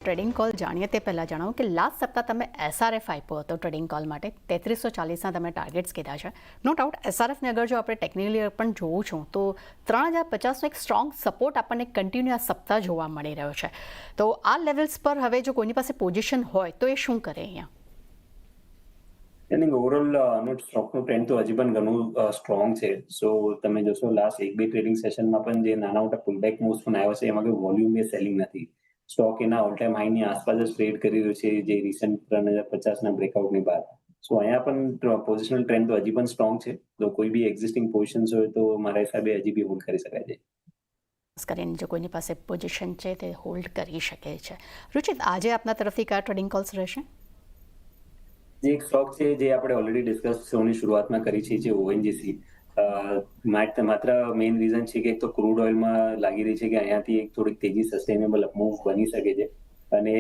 Trading call જાણીએ તે પહેલાં જણાવો કે લાસ્ટ સપ્તાહ તમે એસઆરએફ આપ્યો હતો ટ્રેડિંગ કોલ માટે 3340ના તમે ટાર્ગેટ્સ કીધા છે. નો ડાઉટ એસઆરએફને અગર જો આપણે ટેકનિકલી પણ જોઉં છું તો 3050નો એક સ્ટ્રોંગ સપોર્ટ આપણને કન્ટિન્યુ આ સપ્તાહ જોવા મળી રહ્યો છે. તો આ લેવલ્સ પર હવે જો કોઈની પાસે પોઝિશન હોય તો એ શું કરે અહીંયા? એની ઓવરઓલ સ્ટોકનું ટ્રેન્ડ તો હજી પણ ઘણું સ્ટ્રોંગ છે. સો તમે જોશો લાસ્ટ એક બે ટ્રેડિંગ સેશનમાં પણ જે નાના મોટા પુલબેક મૂવ્સ પણ આવ્યો છે એમાં કોઈ વોલ્યુમ બે સેલિંગ નથી. સ્ટોક એના ઓલ ટાઈમ હાઈની આસપાસ જ ટ્રેડ કરી રહ્યું છે જે રિસન્ટ 3050ના બ્રેકઆઉટની બાદ. સો અહીંયા પણ પોઝિશનલ ટ્રેન્ડ તો હજી પણ સ્ટ્રોંગ છે. તો કોઈ બી એક્ઝિસ્ટિંગ પોઝિશન્સ હોય તો મારા હિસાબે હજી બી હોલ્ડ કરી શકાય છે. ખાસ કરીને જો કોઈની પાસે પોઝિશન છે તે હોલ્ડ કરી શકે છે. રુચિત, આજે આપના તરફથી કયા ટ્રેડિંગ કોલ્સ રહેશે? જે એક સ્ટોક છે જે આપણે ઓલરેડી ડિસ્કસ શોની શરૂઆતમાં કરી છે જે ઓએનજીસી. માત્ર મેઇન રીઝન છે કે એક તો ક્રૂડ ઓઇલમાં લાગી રહી છે કે અહીંયાથી એક થોડીક તેજી સસ્ટેનેબલ અપમૂવ બની શકે છે અને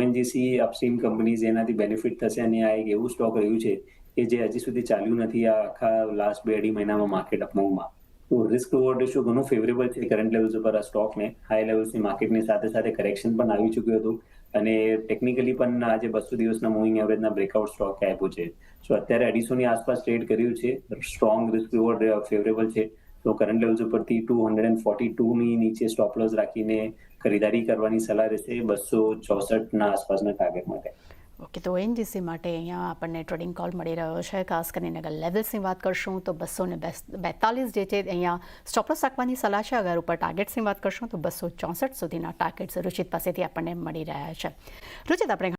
ઓએનજીસી અપસ્ટ્રીમ કંપનીઝ એનાથી બેનિફિટ થશે અને આ એક એવું સ્ટોક રહ્યું છે કે જે હજી સુધી ચાલ્યું નથી આ આખા લાસ્ટ 2-2.5 મહિનામાં માર્કેટ અપમૂવમાં. તો રિસ્ક રિવોર્ડ રેશિયો ઘણું ફેવરેબલ છે કરંટ લેવલ્સ ઉપર આ સ્ટોકને. હાઈ લેવલ્સની માર્કેટની સાથે સાથે કરેક્શન પણ આવી ચૂક્યું હતું અને ટેકનિકલી પણ આજે 200 દિવસના મૂવિંગ એવરેજના બ્રેકઆઉટ સ્ટોક આપ્યું છે. સો અત્યારે 250ની આસપાસ ટ્રેડ કર્યું છે. સ્ટ્રોંગ રિસ્ક રિવોર્ડ ફેવરેબલ છે. તો કરંટ લેવલ્સ ઉપરથી 242ની નીચે સ્ટોપ લોસ રાખીને ખરીદારી કરવાની સલાહ રહેશે 264ના આસપાસના ટાર્ગેટ માટે. ઓકે, તો ઓએનજીસી માટે અહીંયા આપણને ટ્રેડિંગ કોલ મળી રહ્યો છે. ખાસ કરીને અગર લેવલ્સની વાત કરશું તો 242 જે છે અહીંયા સ્ટોપ લોસ રાખવાની સલાહ છે. અગર ઉપર ટાર્ગેટ્સની વાત કરશું તો 264 સુધીના ટાર્ગેટ્સ રુચિત પાસેથી આપણને મળી રહ્યા છે. રુચિત, આપણે